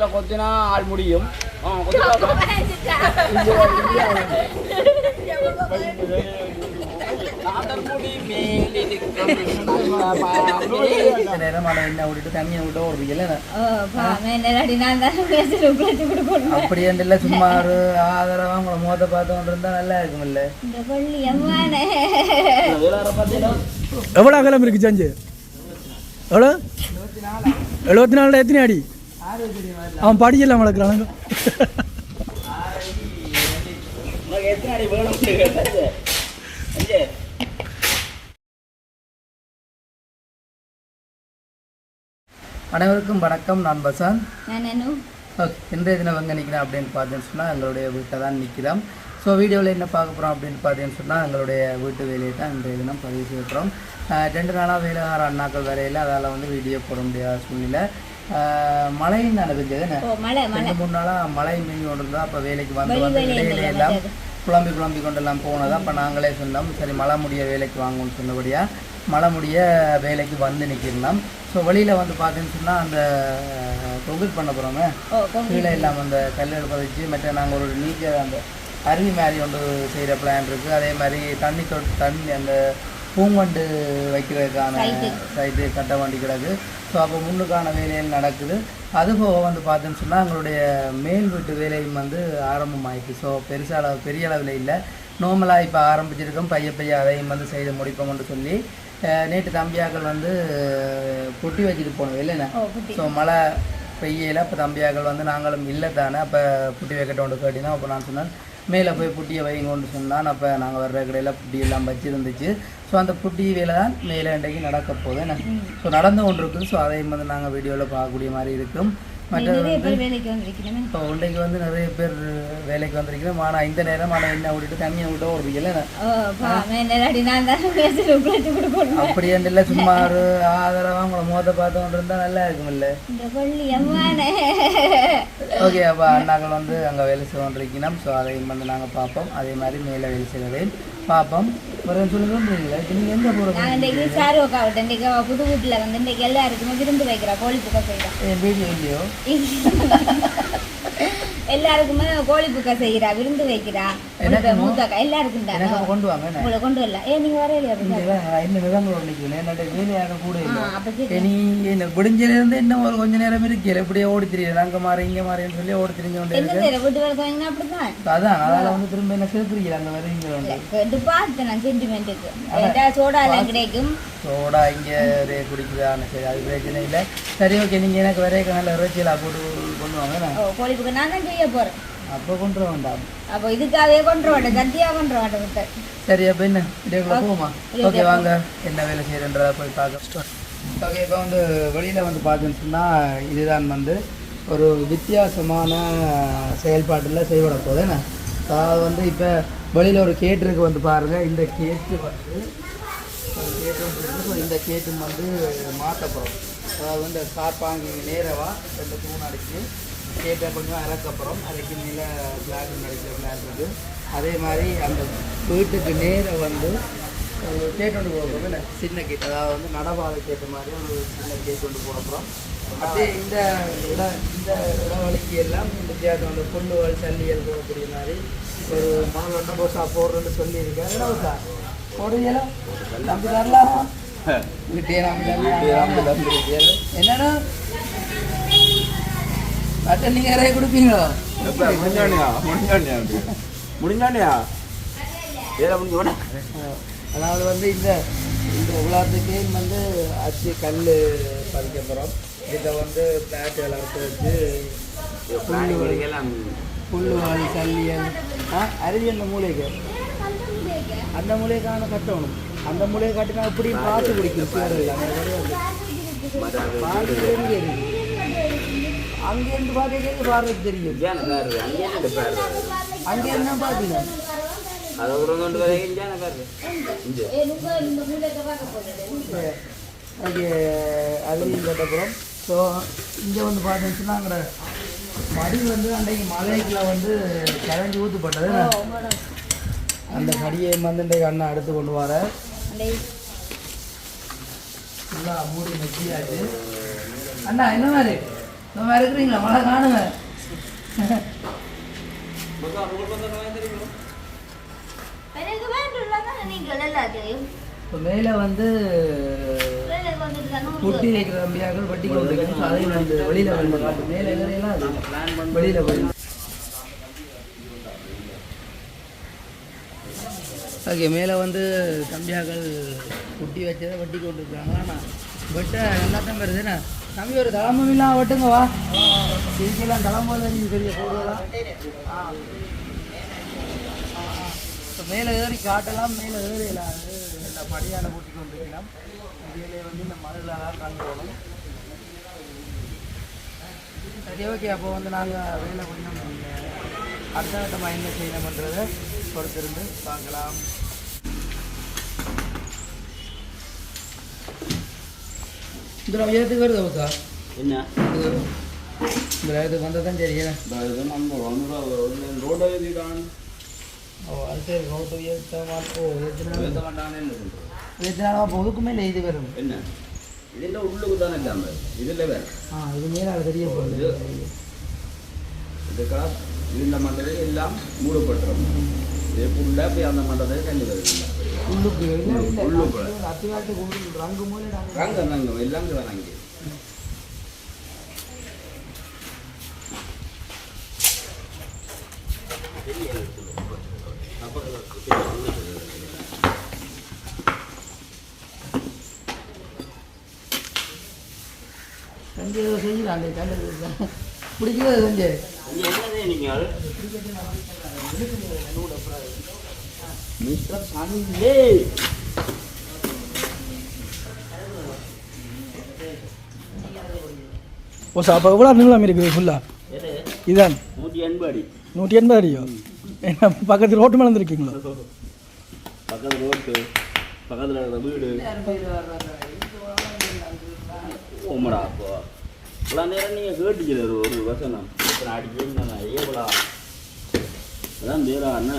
கொத்தினா ஆள் முடியும். அப்படி சும்மா ஒரு ஆதரவா உங்களை மோத பார்த்து இருந்தா நல்லா இருக்கும்ல. எவ்வளோ அகலம் இருக்கு சஞ்சு? எவ்வளோ? 74 எத்தனை அடி? அவன் படிக்கலாம் வளர்க்குறாங்க. அனைவருக்கும் வணக்கம். நான் பசான். இன்றைய தினம் எங்கே நிற்கிறேன் அப்படின்னு பார்த்தீங்கன்னு சொன்னால் எங்களுடைய வீட்டை தான் நிற்கிறோம். ஸோ வீடியோவில் என்ன பார்க்க போகிறோம் அப்படின்னு பார்த்தீங்கன்னு சொன்னால் எங்களுடைய வீட்டு வேலையை தான் இன்றைய தினம் பதிவு செய்கிறோம். 2 நாளாக வேலை 6 அண்ணாக்கள் வரையில் அதால் வந்து வீடியோ போட முடியாத சூழ்நிலை. மழையும் நடக்குது. 2-3 நாளாக மழை மீறி கொண்டு இருந்தால் அப்போ வேலைக்கு வந்து இடையிலையெல்லாம் புலம்பி கொண்டெல்லாம் போனது. அப்போ நாங்களே சொன்னோம், சரி மழை முடிய வேலைக்கு வாங்கணும்னு சொன்னபடியாக மழை முடிய வேலைக்கு வந்து நிற்கிடலாம். ஸோ வழியில் வந்து பார்த்தீங்கன்னு சொன்னால் அந்த கொங்கிட் பண்ண போகிறோமே கீழே இல்லாமல் அந்த கல் எடுப்ப வச்சு மற்ற நாங்கள் ஒரு நீச்சல் அந்த அருவி மாதிரி ஒன்று செய்கிற பிளான் இருக்குது. அதே மாதிரி தண்ணி அந்த பூங்கொண்டு வைக்கிறதுக்கான சைட்டு கட்ட வண்டி கிடக்கு. ஸோ அப்போ முன்னுக்கான வேலைகள் நடக்குது. அதுபோக வந்து பார்த்தோன்னு சொன்னால் எங்களுடைய மேல் வீட்டு வேலையும் வந்து ஆரம்பமாயிடுச்சு. ஸோ பெரிய அளவில் இல்லை, நார்மலாக இப்போ ஆரம்பிச்சிருக்கோம். பைய அதையும் வந்து செய்து முடிப்போம்னு சொல்லி நேற்று தம்பியாக்கள் வந்து பொட்டி வச்சுட்டு போனோம் இல்லைண்ணா. ஸோ மழை பெய்யலை. அப்போ தம்பியாக்கள் வந்து நாங்களும் இல்லை தானே, அப்போ புட்டி வைக்கட்டோண்டு கேட்டினா அப்போ நான் சொன்னேன் மேலே போய் புட்டியை வைங்கன்னு சொன்னான். அப்போ நாங்கள் வர்ற கடையில் புட்டி எல்லாம் வச்சுருந்துச்சு. ஸோ அந்த புட்டி வேலை தான் மேலே இன்றைக்கு நடக்க போகுது என்ன. ஸோ நடந்து கொண்டு இருக்குது. ஸோ அதையும் வந்து நாங்கள் வீடியோவில் பார்க்கக்கூடிய மாதிரி இருக்கும். மற்றது வந்து இப்போ இன்றைக்கு வந்து நிறைய பேர் வேலைக்கு வந்திருக்கிறோம். ஆனால் இந்த நேரம் ஆனால் என்ன விட்டுட்டு தனியாக விட்ட ஒரு இல்லை அப்படி இல்லை, சும்மா ஒரு ஆதரவாக உங்களை மோத பார்த்து கொண்டு இருந்தால் நல்லா இருக்குமில்ல. ஓகே, அப்போ அண்ணாக்கள் வந்து அங்கே வேலை செய்ய கொண்டிருக்கணும். ஸோ அதையும் வந்து நாங்கள் பார்ப்போம். அதே மாதிரி மேலே வேலை செய்கிறதையும் பார்ப்போம். சொல்லுங்க புரியல, நீங்கள் எங்கே போகிறோம்? புது வீட்டில் வந்து இன்றைக்கு எல்லாருக்குமே விருந்து வைக்கிறா கோழி புக்கா செய்கிறா. வீடியோ இல்லையோ எல்லாருக்குமே கோழி புக்கா செய்கிறா, விருந்து வைக்கிறா. மூத்தாக்கா எல்லாருக்கும் கொண்டு வாங்க. உங்களை கொண்டு வரல. நீங்க வரையில விடிஞ்சிலிருந்து இன்னும் ஒரு கொஞ்ச நேரம் இருக்கல, இப்படியே ஓடி தெரியுது அங்கே மாறி இங்கே மாறின்னு சொல்லி ஓடி தெரிஞ்சு கொண்டு வீட்டு வேலை வாங்கினா அப்படிதான். அதான் அதனால வந்து திரும்ப என்ன சேர்த்துருக்கீங்க அங்கே வருவீங்க பார்த்தேன் நான் சென்டிமெண்ட்டுக்கு. சோடா எல்லாம் கிடைக்கும், சோடா இங்கே குடிக்குதான்னு. சரி, அது பிரச்சனை இல்லை. சரி, ஓகே, நீங்கள் எனக்கு வரைய நல்ல இறைச்சியெல்லாம் போட்டு கொண்டு வாங்க. கோழி புக்கா நான் தான் செய்ய போகிறேன். அப்போ கொண்டு வேண்டாம், அப்போ இதுக்காகவே கொண்டு வேண்டாம், சத்தியாக கொண்டு வேண்டாம். சரி, அப்போ என்ன வீடியோக்குள்ள போகுமா? ஓகே, வாங்க என்ன வேலை செய்கிறன்றதை போய் பார்க்க. ஓகே, இப்போ வந்து வெளியில் வந்து பார்த்தீங்கன்னு சொன்னால் இதுதான் வந்து ஒரு வித்தியாசமான செயல்பாட்டில் செய்யப்பட போகுது என்ன. அதாவது வந்து இப்போ வெளியில் ஒரு கேட்டுருக்கு வந்து பாருங்கள். இந்த கேட்டு வந்து இந்த கேட்டும் வந்து மாற்றப்படும். அதாவது வந்து சாப்பாங்க நேரவா 2 தூண் அடிச்சு கேட்டை கொஞ்சம் இறக்கப்புறம் அதுக்கு மேலே பிளாக் நடிக்கிற பிளான் இருக்குது. அதே மாதிரி அந்த வீட்டுக்கு நேரம் வந்து கேட் ஒன்று போகிறோம் இல்லை, சின்ன கேட். அதாவது வந்து நடபாதை கேட்ட மாதிரி ஒரு சின்ன கேட் ஒன்று போகிறோம். அப்படியே இந்த இடவழிக்கு எல்லாம் இந்த வித்தியாசம் வந்து புல்லுவல் சல்லியல் போகக்கூடிய மாதிரி ஒரு மணல் போசா போடுறேன்னு சொல்லியிருக்கேன். இடவுசா போடுறீங்களா? நம்பி தரலாமா? வீட்டே என்னன்னா அட்டை நீங்கள் நிறைய கொடுப்பீங்களோ? முடிஞ்சானியா அதாவது வந்து இந்த உலகத்துக்கே வந்து அச்சு கல் பதிக்க போகிறோம். இதை வந்து பிளாட் வளர்த்து வச்சு புல்லுவல் சல்லியல் அருவி அந்த மூளைக்கு அந்த மூலைக்கான கட்டணும். அந்த மூலையை காட்டினா அப்படியும் பார்த்து குடிக்கும். அங்கேருந்து பார்க்க பார்வைக்கு தெரியும். அங்கே என்ன பார்த்தீங்க அங்கே அருவியும் கட்டப்புறம். ஸோ இங்கே வந்து பார்த்தீங்கன்னா அங்கே மடி வந்து அன்றைக்கு மலைக்குள்ள வந்து கரைஞ்சி ஊற்றுப்பட்டது. அந்த கடியை வந்து இன்றைக்கு அண்ணா எடுத்து கொண்டு வர ஃபுல்லாக மூடி நெச்சியாச்சு. அண்ணா என்ன மாதிரி நம்ம இருக்கிறீங்களா மழை காணுங்க எனக்கு வேண்டும்லங்க நீங்கள் எல்லாத்தையும் இப்போ மேலே வந்து வேலைக்கு வந்துட்டு தானே குட்டி வைக்கிற தம்பியாக்கள் வட்டி கொண்டு அதையும் வந்து வெளியில் வந்து காட்டு மேலே எல்லாம் அது வெளியில் போய் ஓகே மேலே வந்து தம்பியாக்கள் குட்டி வச்சதை வட்டி கொண்டு இருக்காங்க ஆனால் வெட்ட நல்லா தான் வருதுண்ணா தம்பி ஒரு தலைமும் இல்லாமல் வெட்டுங்க வா இதுக்கெல்லாம் தலைமுறை நீங்கள் பெரிய போடுவலாம் இப்போ மேலே ஏறி காட்டலாம் மேலே ஏறிடலாம் இந்த படியான கூட்டி கொண்டிருக்கலாம் இதிலே வந்து இந்த மதுளெல்லாம் கண்டுவோம் சரி ஓகே அப்போ வந்து நாங்கள் வேலை கொஞ்சம் அடுத்த கட்டமாக என்ன செய்யணும்ன்றதை பொறுத்திருந்து பார்க்கலாம் இந்த உயரத்துக்கு வருது ஓகா என்ன இந்த உயரத்துக்கு வந்தால் தான் சரி ரோட இதுதான் ஓ அது சரி ரோட்டு எத்தனால ஒதுக்குமே இல்லை இது வரும் என்ன ഇതിന്റെ ഉള്ളിൽ തന്നെ ഇല്ലാമ ഇതിലെ വേറെ இது மேலே தெரிய போகுது இதுக்கா ഇതിന്റെ മണ്ടല് എല്ലാം മൂടപ്പെട്ടിരും ഇത് ഫുള്ളാ പോയി அந்த മണ്ടല് കഞ്ഞി വരുന്നില്ല உள்ளுக்கு உள்ளுக்கு அத்திவாரத்துக்கு ரங்கு மூலை ரங்கம் எல்லாம் வராங்க சஞ்சய் செய்யலாம் அந்த கண்டு பிடிக்கிறது சஞ்சய் என்னதே நீங்கள் மிஸ்டர் சஞ்சே ஓ அப்போ எவ்வளோ நீளம் இருக்குது ஃபுல்லாக இதான் 180 அடி 180 அடியோ என்ன பக்கத்து ரோட்டு மேலே இருக்கீங்களோ பக்கத்து ரோட்டு பக்கத்தில் இருக்கிற வீடு ஓமடா அப்போ இவ்வளோ நேரம் நீங்கள் கேட்டுக்கிறது ஒரு வசனம் இத்தனை அடிக்க ஏவலா அதான் பேரா அண்ணா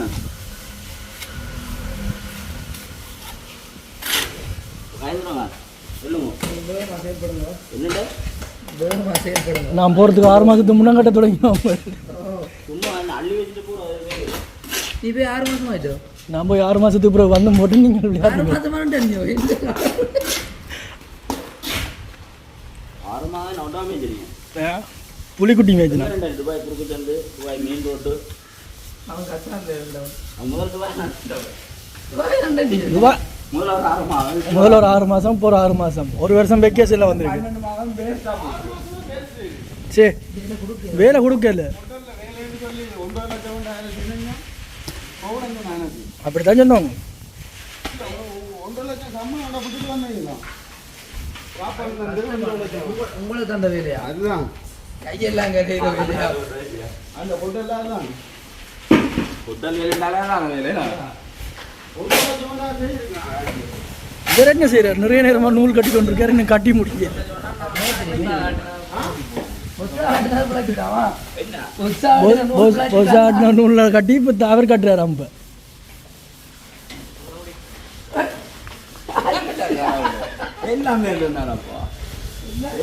காய்ந்துருங்க சொல்லுங்க என்னடா செயல்படுங்க நான் போகிறதுக்கு 6 மாதத்துக்கு முன்னங்கட்ட தொடங்கினோம் சும்மா அள்ளி வச்சுட்டு போகிறோம் நீ போய் 6 மாதம் ஆயிட்டோ நான் போய் 6 மாதத்துக்கு பிறகு வந்து போட்டு நீங்கள் 6 விளையாடுங்க மாதம் 6 மாதம் நோட்டாமே தெரியும் புலிக்குட்டி மேய்ச்சினா துபாய் குறுக்குச்சந்து துபாய் மெயின் ரோட்டு அவன் கஷ்டம் முதல் துபாய் துபாய் முதல்ல ஒரு 6 மாதம் முதல்ல ஒரு 6 மாதம் போகிற 6 மாதம் ஒரு வருஷம் வெக்கேஷனில் வந்திருக்கு சரி வேலை கொடுக்கல அப்படித்தான் சொன்னோம் உங்களுக்கு அந்த வேலையா அதுதான் கையெல்லாம் கட்டிடுற வேலையா அந்த ஹோட்டல்லாம் தான் ஹோட்டல் வேலைண்டாலே தான் வேலை வேற என்ன செய்கிறார் நிறைய நேரமாக நூல் கட்டி கொண்டு இருக்காரு இன்னும் கட்டி முடிக்க நூலில் கட்டி இப்போ அவர் கட்டுறாரு அம்ப எல்லாமே இருந்தாரப்பா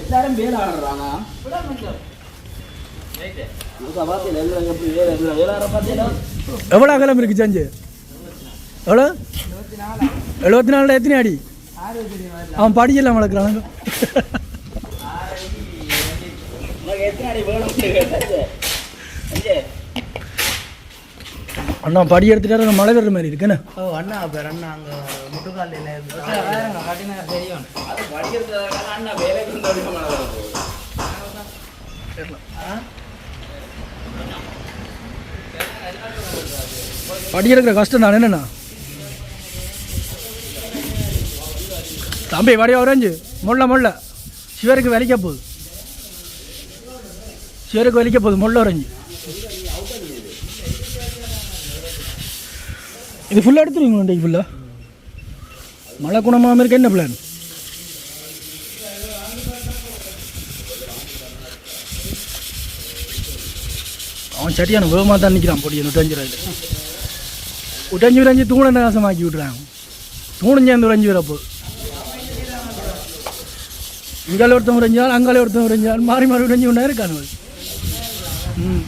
எல்லாரும் பேர் ஆடுறானா எவ்வளோ அகலம் இருக்கு சஞ்சு எவ்வளோ 74 எத்தனை அடி அவன் படிக்கலாம் வளர்க்குறானுங்க அண்ணா படி எடுத்துட்டாரு மழை வர்ற மாதிரி இருக்குண்ணே ஓ அண்ணா பேர் அண்ணா அங்கே முட்டுக்காலில் கட்டினா தெரியும் படி எடுக்கிற கஷ்டம் தான் என்னண்ணா தம்பி வடிவா ஒரஞ்சு முள்ள சிவருக்கு வலிக்க போகுது முள்ள ஒரஞ்சு இது ஃபுல்லாக எடுத்துருவீங்களா இன்றைக்கு ஃபுல்லாக மழை குணமாக இருக்க என்ன பிளான் அவன் சரியான வேகமாக தான் நிற்கிறான் பொடியை 105 ரூபாயில் தூணை நாசமாக்கி விட்றாங்க தூணும் சேர்ந்து 1 வரப்போ இங்கால ஒருத்தன் உறைஞ்சால் அங்கால ஒருத்தன் உறைஞ்சால் மாறி மாறி உறைஞ்சி கொண்டே இருக்கானு. ம்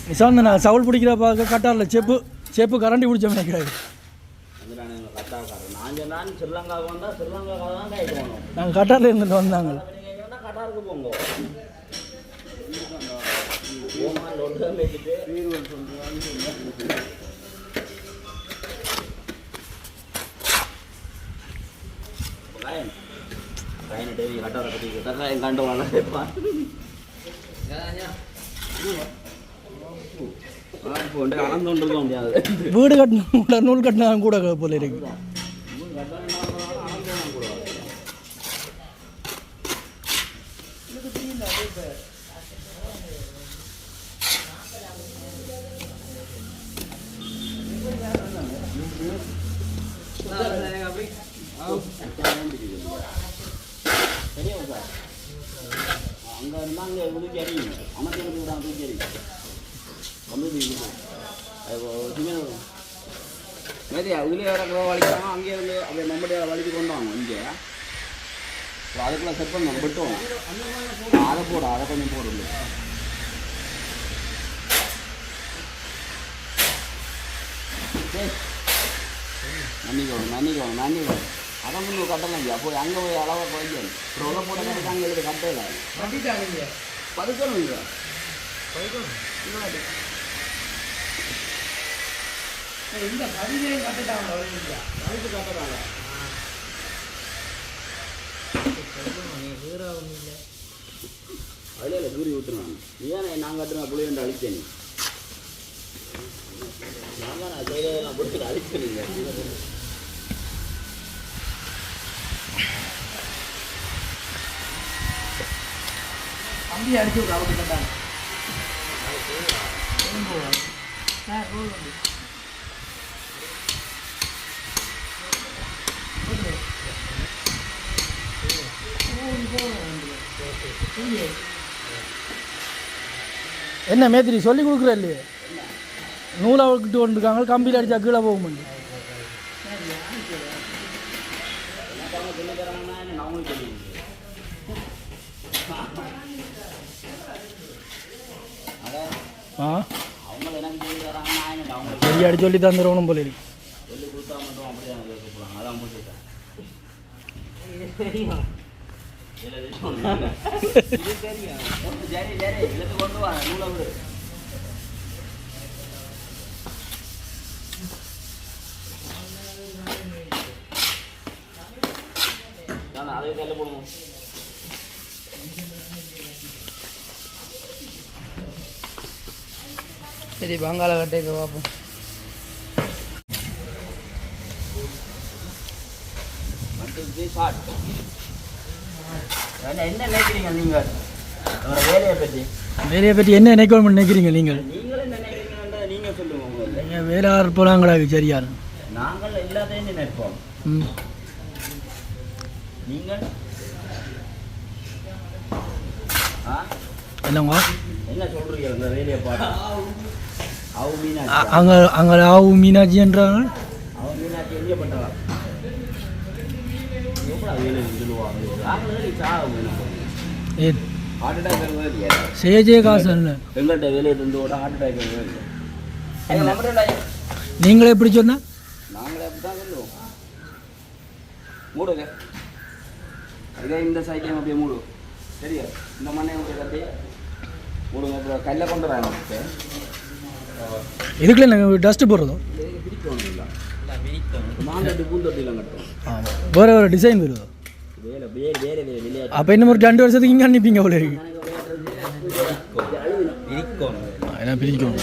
நிசாந்த் நான் சவுல் பிடிக்கிற பார்க்க கட்டாரில் செப்பு கரண்டி பிடிச்ச மாதிரி கிடையாது. நான் ஸ்ரீலங்காவுக்கு வந்தால் ஸ்ரீலங்காவுக்கு தான் கைக்கணும். நாங்கள் கட்டாரில் இருந்துட்டு வந்தாங்க. கட்டாருக்கு போங்க ஓமான் ஒன்று வச்சுட்டு காயின் டேவி கட்டாரை பற்றி கட்டாயம் கண்டு வளர்ப்பான். அளந்துകൊണ്ടിருக்க முடியாது. வீடு கட்டினா நூல் கட்டினா கூட போல இருக்கு. அங்கே இருந்தால் அங்கே தூக்கி அடிக்கணும். அமைச்சர் விடாமல் தூக்கி அடிக்கணும். மேதியா இதுலேயே வேறு வலிக்கிறாங்க. அங்கேயே இருந்து அப்படியே மம்படியாக வலிக்கு கொண்டு வாங்க இங்கே. அதுக்குள்ளே செட் பண்ணணும் விட்டோம். அதை போட அதை கொஞ்சம் போடுங்க. நன்னிக்கோணும் அதான் முன்னூறு கட்டலாம் இல்லையா போய் அங்கே போய் அளவாக போய்க்கணும். அப்புறம் உள்ள போட கட்டுக்கு அங்கே எழுதி கட்டையில பதுக்கணும் இல்லையா இந்த பதினையும் கட்டுட்டாங்க கட்டுறாங்க. அதில் இல்லை கூறி விட்டுருவாங்க. ஏன் நான் கட்டுறேன் புள்ளையண்டு அழிச்சேன். நாங்கள் நான் செய்கிறத நான் பிடிச்சி அழிச்சிருங்க. கம்பி அடிச்சு விட்ற அவங்க கட்டாங்க. என்ன மேத்திரி சொல்லி கொடுக்குற இல்லையே நூலை விட்டு கொண்டிருக்காங்க. கம்பியில் அடித்தா கீழே போக முடியும். ஆ சரி அடி சொல்லி தந்துடணும் போல இருக்கு. சொல்லி கொடுத்தா மட்டும் அப்படியே கூப்பிடுவாங்க. அதான் முடிச்சுட்டேன். கொண்டு வா நூலை விடு. அதை தள்ள போடுவோம். சரி பங்காள கட்டைக்கு பார்ப்போம். என்ன நினைக்கிறீங்க நீங்கள் வேலையை பற்றி? வேலையை பற்றி என்ன நினைக்கணும்னு நினைக்கிறீங்க நீங்கள்? நீங்களும் என்ன நினைக்கிறீங்கன்றதை நீங்கள் சொல்லுவோம். நீங்கள் வேலை போகிறாங்களா சரியா? நாங்கள் எல்லாத்தையும் நினைப்போம். நீங்கள் என்னங்க என்ன சொல்கிறீங்க இந்த வேலையை பாட்டு? அங்கே ஆவு மீனாட்சி என்றாங்க. அவன் மீனாட்சி எங்கே பண்ணுறாங்க? வேலை சொல்லுவாங்க. ஏன் ஹார்ட் அட்டாக் வருவது சேஜே காசு இல்லை. எங்கள்கிட்ட வேலையை தந்தோட ஹார்ட் அட்டாக் வருவது. நீங்களே எப்படி சொன்னால்? நாங்களே அப்படி தான் சொல்லுவோம். மூடுங்க. இதே இந்த சைட்டையும் அப்படியே மூடு. சரியா? இந்த மண்ணையும் அப்படியே மூடுங்க. அப்புறம் கல்லை கொண்டு வராங்க. இதுக்குள்ள நாங்கள் டஸ்ட்டு போடுறதும் பிரிக்கணும். இல்லை மாங்கட்டு பூந்தொட்டிலாம் கட்டும். ஆமாம் வேறு வேறு டிசைன் வருதோ வேலை வேறு வேறு வேறு விளையாட்டு. அப்போ இன்னும் ஒரு 2 வருஷத்துக்கு இங்கே அனுப்பிங்க போல இருக்கு. என்ன பிரிக்கணும்?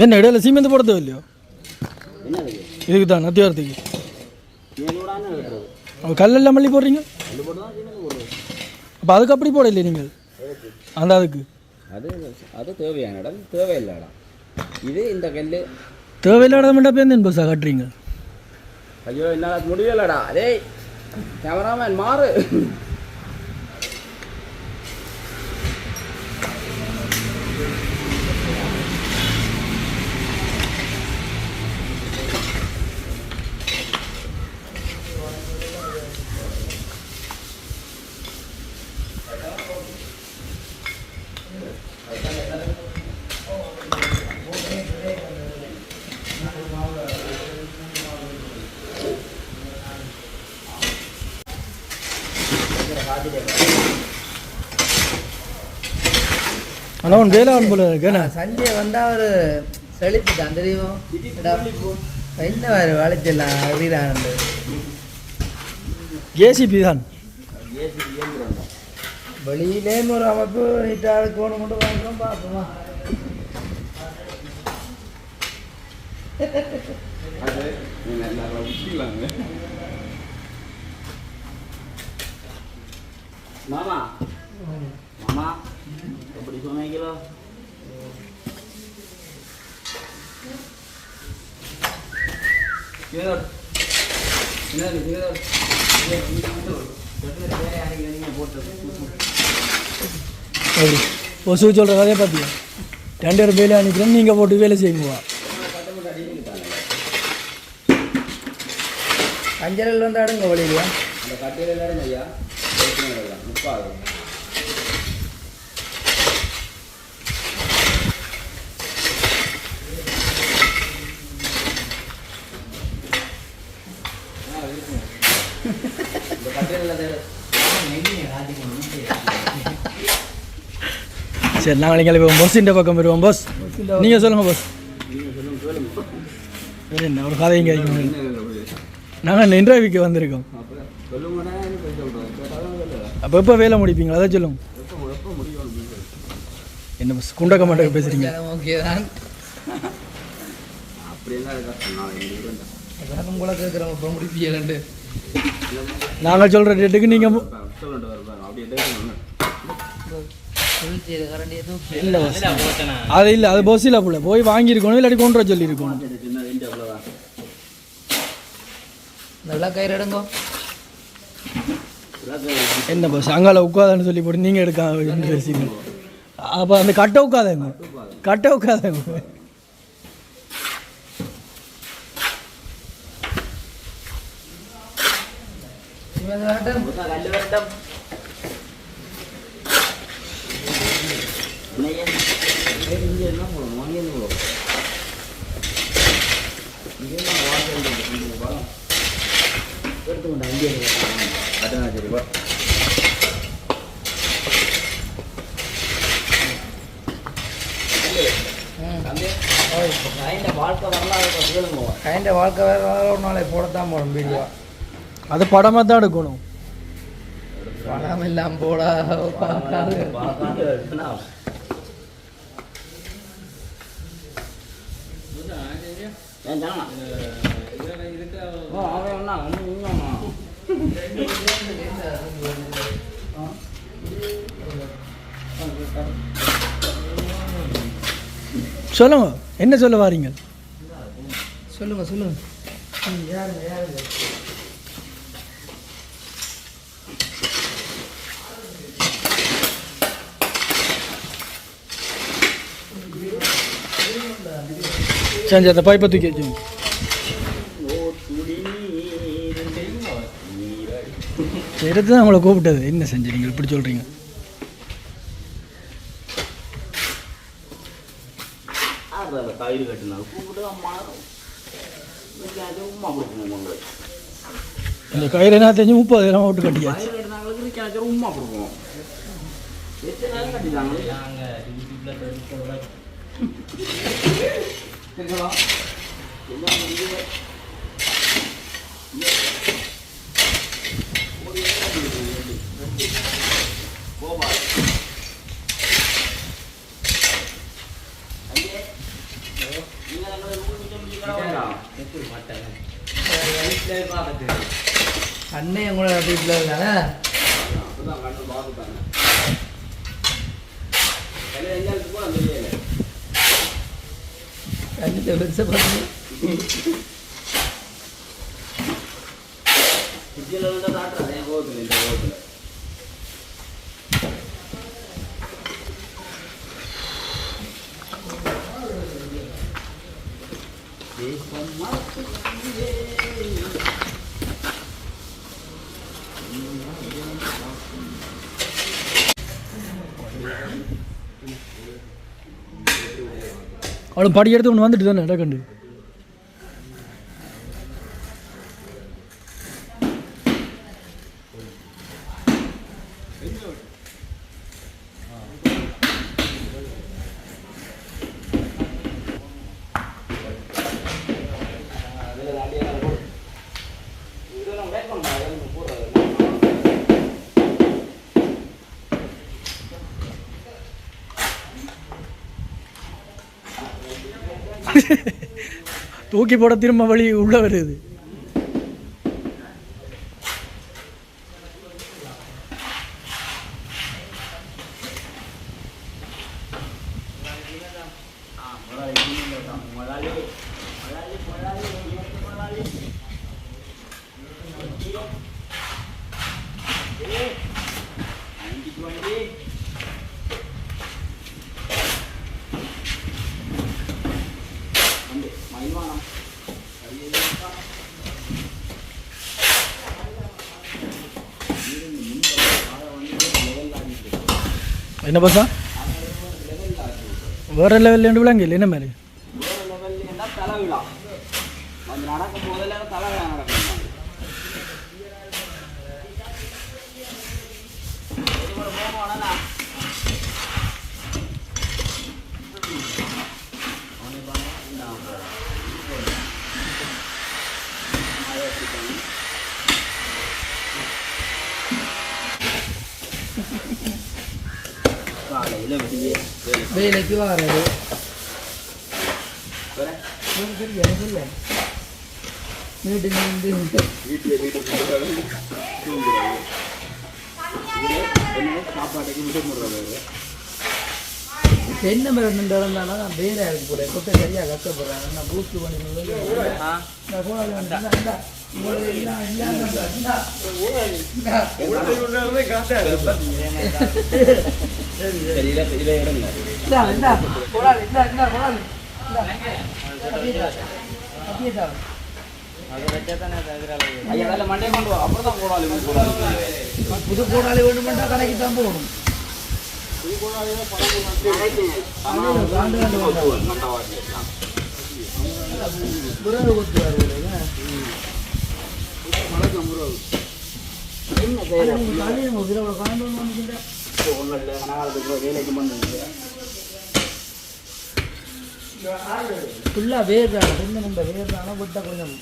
என்ன இடையில சீமெந்து போட தேவையில்லையோ? என்ன இதுக்கு தான் அத்தியாரத்துக்கு சீனோடான்னு வெட்டுறது. அப்போ கல்லெல்லாம் மல்லி போடுறீங்க அது போட்டு தான் சீனல் போடுறது. அப்போ அதுக்கு அப்படி போட இல்லை நீங்கள் அந்த அதுக்கு அது அது தேவையான இடம், தேவையில்லை இடம். இது இந்த கல் தேவையில்லாத மட்டும் பேருந்து பஸ்ஸாக கட்டுறீங்க. ஐயோ என்னால் முடியலடா. டேய் கேமராமேன் மாறு. ஆனால் ஒன்று வேளாண் போல இருக்கேண்ணா. சஞ்சய் வந்தால் ஒரு செழிப்புட்டான் தெரியும். என்ன வேறு வளைச்சிடலாம் அப்படிதான். ஏசிபி தான் வெளியிலே ஒரு அமைப்பு நீட்டாக கோணம் கொண்டு வாங்குறோம் பார்ப்போமா. மாமா மாமா எப்படி சமைக்கலோ அப்படி ஒசு சொல்கிற கதையை பார்த்தியா 2 பேர் வேலை அனுப்பிக்கிறேன் நீங்கள் போட்டு வேலை செய்யுங்க. அஞ்சலில் வந்து அடுங்க வழியிலையா அந்த கட்டையில் எல்லாரும் ஐயா 30. சரி நாங்கள் நீங்கள் இப்போ பஸ்ஸிൻ്റെ பக்கம் வருவோம். பஸ் நீங்கள் சொல்லுங்கள் பஸ். என்ன ஒரு கதையும் கேட்கணும். நாங்கள் இன்டர்வியூக்கு வந்திருக்கோம். அப்போ எப்போ வேலை முடிப்பீங்களா அதை சொல்லுங்க. என்ன பஸ் குண்டக்க மாட்டேங்க பேசுகிறீங்க. ஓகே தான் உங்களை கேட்குறோம் இப்போ முடிப்பீங்களாண்டு. நாங்கள் சொல்கிற டேட்டுக்கு நீங்கள் இல்லை பஸ் அது இல்லை அது பஸ்ஸில் போல போய் வாங்கியிருக்கணும் இல்லாட்டி கொண்டு வர சொல்லியிருக்கணும். நல்லா கயிறு எடுங்கோ. என்ன பஸ் அங்கால உட்காதான்னு சொல்லி போட்டு நீங்கள் எடுக்க பேசிங்க. அப்போ அந்த கட்டை உட்காதங்க கட்டை உட்காதங்க. வாழ்க்கை வேறு ஒரு நாளை போடத்தான் போகணும் வீடியோ. அது படமாக தான் எடுக்கணும். படம் இல்லாமல் போட சொல்லுங்க என்ன சொல்ல வாரீங்க. சொல்லுங்க சொல்லுங்க. யாருங்க யாருங்க செஞ்சு அந்த பைப்பை தூக்கி வச்சுங்க. எடுத்து தான் அவங்கள கூப்பிட்டது. என்ன செஞ்சீங்க இப்படி சொல்கிறீங்க. கயிறு கட்டினாலும் கூப்பிட்டு இந்த கயிறு என்ன தெரிஞ்சு 30,000 ஓட்டு கட்டியாச்சு. கயிறு கட்டினாங்களுக்கு உமா கொடுப்போம். எத்தனை நாள் கட்டிட்டாங்க மாட்டேன். அண்ணே உங்களோட வீட்டில் இருக்காங்க அப்பதான் கண்டு பார்த்துட்டாங்க எங்களுக்கு கூட தெரியல கண்டிப்பாக பெருசாக பார்த்து குச்சியில் இருந்தால் தாட்டுறாங்க என் கோவத்தில் இந்த கோவத்தில் அவளும் படி எடுத்து ஒன்று வந்துட்டு தானே இடக்கண்டு தூக்கி போட திரும்ப வழி உள்ள வருது என்ன பசா வேற லெவல் விளங்க இல்லை என்ன மாதிரி வேறு லெவல்னா தலை விழா அந்த நடக்கும் முதல்ல தலை விழா நடக்கும் காலையில் வேலைக்கு வர்றது வேற எனக்கு இல்லை வீட்டுக்கு வந்து சாப்பாட்டுக்கு விடுமுறை தென்னை மரம் நின்று இருந்தாலும் நான் வேற இருக்கு போல கொட்டை சரியாக கஷ்டப்படுறாங்க நான் பூஸ்ட் பண்ணி மண்டே கொண்டு வா அப்புறம் தான் போடாது புது கோடாலி வேணுமெண்டா கடைக்கு தான் போகணும் ஃபுல்லா வேர்தான கொஞ்சம் நம்ம வேர்தானா விட்டா கொஞ்சம்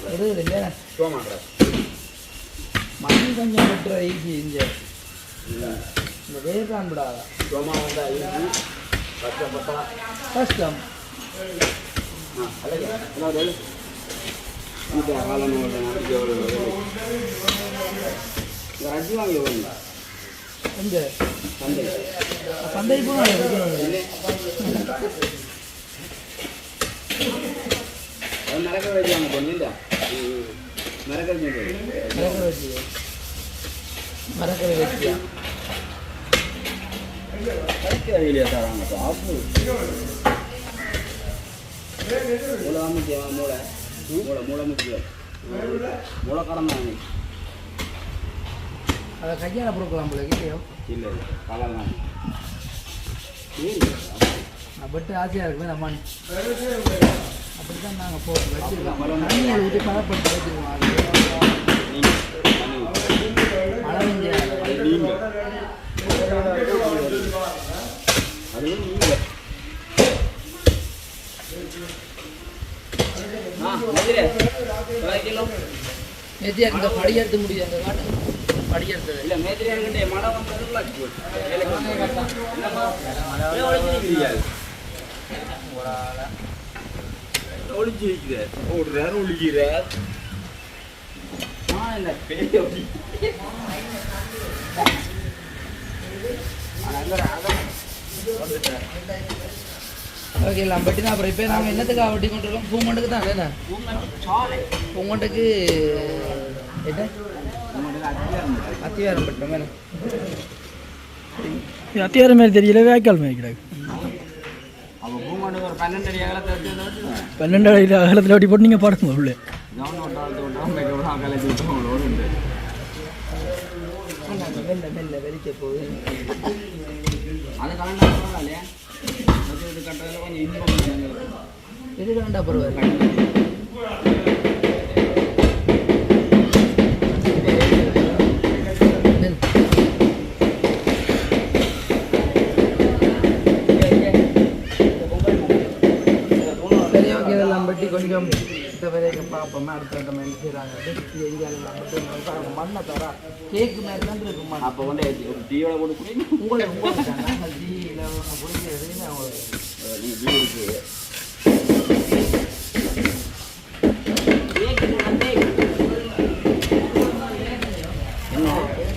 வருது இல்லையா மணி கொஞ்சம் விட்டுற ஈஸி இங்க இந்த வேர்தான் விடாத கஷ்டம் அரிசி வாங்கி எங்க சந்தை சந்தை போனால் நடக்க வச்சாங்க பொண்ணு மரக்கரை வச்சியா கையிலே தராங்க சாப்பு மூளை அமைச்சியா மூளை மூளை மூளை முக்கியம் மூளை கடந்தாங்க அதை கையால் கொடுக்கலாம் போல இல்லையோ இல்லை கலலாம் நான் பட்டு ஆசையாக இருக்குமே நம்ம அப்படி தான் நாங்கள் போட்டு வச்சுருக்கோம் தண்ணியை ஊற்றி பதப்பட்டு வச்சுருக்கோம் மழை பெஞ்ச நேற்று அந்த படி எடுத்து முடியும் அந்த காட்டு படி எடுத்தது இல்லை மேத்திரியாருக்கிட்டே மழை வந்தது ஒளிச்சு வைக்கிறார் ஓடுறாரு ஒழிக்கிறார் தான் இல்லை பெரிய ஒட்டி ஓகே எல்லாம் பட்டி தான். அப்புறம் இப்போ நாங்கள் என்னத்துக்காக ஒட்டி கொண்டு இருக்கோம்? பூங்கொண்டுக்கு தான் என்ன பூங்கொண்டுக்கு என்ன அத்திவாரம் பட்டம் வேணும். அத்தியாரம் மாதிரி தெரியல, வேக்கால் மாதிரி கிடக்கு. அப்போ பூமாண்டுக்கு ஒரு 12 அடி அகலத்தை 12 அடி அகலத்தில் ஒட்டி போட்டு நீங்கள் பாடுங்க உள்ள. மெல்ல வெளிக்க போகுது. அது கலண்டா பரவாயில்லையா? கட்டுறதுல கொஞ்சம் இன்பம் இது கலண்டா பரவாயில்ல. கொஞ்சம் இந்த வரைக்கும் பார்ப்போம். அடுத்த என்ன செய்கிறாங்க எங்கேயெல்லாம் மட்டும் மண்ணை தர கேக்கு மாதிரி தான் இருக்கும் மண். அப்போ வந்து ஒரு டீயோட போட்டு குடிங்க. உங்களுக்கு டீயில் குடிக்கிறது நீங்கள் டீ இருக்குது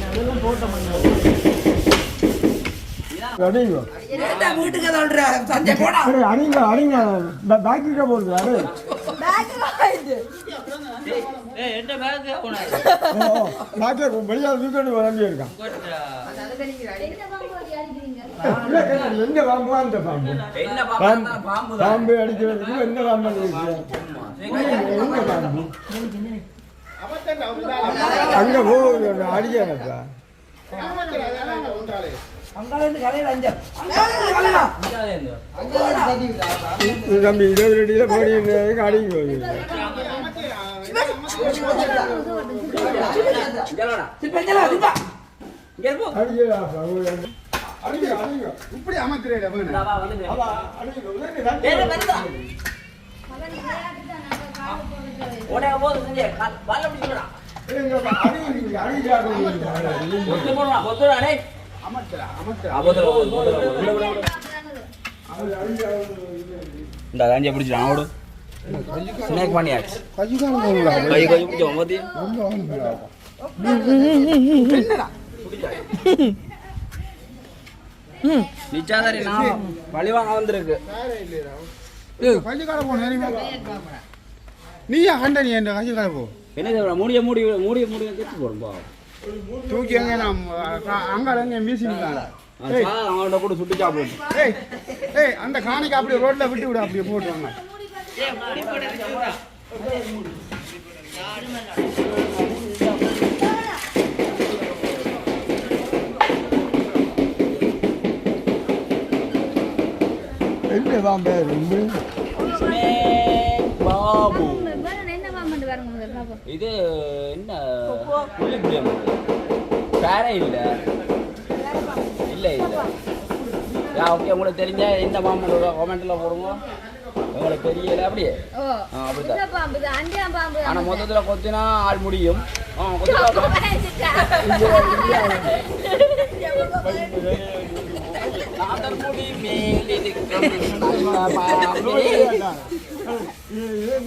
அதெல்லாம் போட்ட மண் வீட்டுக்கு சஞ்சய் போடா அடிங்க பேக்கிட்ட போடுறாரு. வெளியால் வீட்டு வளர்ந்து இருக்கான். எந்த பாம்பு? அந்த பாம்பு பாம்பு அடிக்கிறதுக்கு எந்த பாம்பு? அங்க போகுது அடிக்கிறப்பா. தம்பி 20 அடியில போடி அடிக்க போகுது. இப்படி அமைக்கிறேன் இந்த காஞ்சியை பிடிச்சிட்டான் ஓடு ஸ்நாக் பண்ணியாச்சு. கை பிடிச்சோம் மோதி நிச்சாதாரி நான் பழிவாங்க வந்திருக்கு. நீயா கண்ட நீ என் கஞ்சி கால போ. என்ன மூடிய மூடி மூடிய மூடிய கெட்டு போடும்பா. தூக்கி அங்கே நான் அங்கே அங்கே வீசிருக்காங்க. அவங்கள்ட்ட கூட சுட்டு சாப்பிடு. ஏய் அந்த காணிக்கு அப்படியே ரோட்ல விட்டு விடு, அப்படியே போட்டுவாங்க. என்ன பாம்பு பாபு இது என்ன புள்ளிப்புளியம் வேற இல்லை இல்லை இல்லை. ஓகே உங்களுக்கு தெரிஞ்ச இந்த மாமனோட கமெண்ட்ல போடுங்க. உங்களுக்கு தெரியல அப்படியே அப்படிதான். ஆனா மொத்தத்துல கொத்தினா ஆள் முடியும்.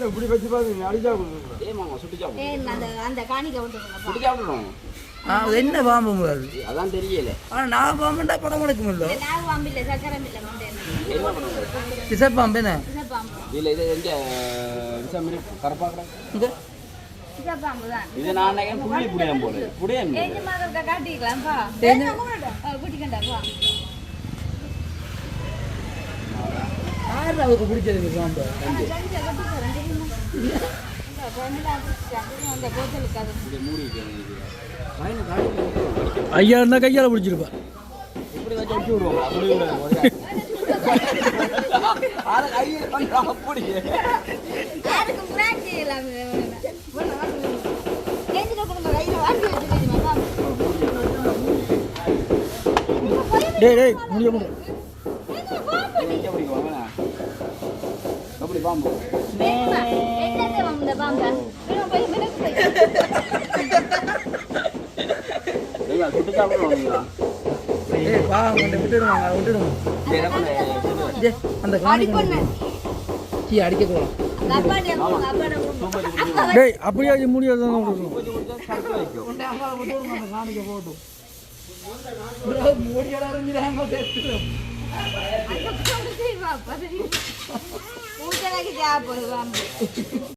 இப்படி வச்சு பாருங்க அடிச்சா என்ன பாம்பு அதான் தெரியல. ஆனா நான் பாம்புண்டா படம் எடுக்கும் இல்ல பிசப் பாம்பு என்ன இல்ல இது எங்க விஷம் கரப்பாக்கற இது நான் நினைக்கிறேன் புள்ளி புடியம் போல புடியம் காட்டிக்கலாம்ப்பா கூட்டிக்கண்டாப்பா. யார் அவருக்கு பிடிச்சது பாம்பு? ஐயா இருந்தா கையால பிடிச்சிருப்பா. டேய் முடிய முடியும். எப்படி பாம்பு சுட்டு சாப்பிடுவாங்களா? அந்த அடிக்க அப்படியே முடியாது. எடுத்து வைக்கும் உண்டை அங்கால போட்டு அந்த காணிக்க போட்டும் மூடியெல்லாம் இருந்துடாங்க சேர்த்துடும் பூஜைக்கு தேவைப்படுவாங்க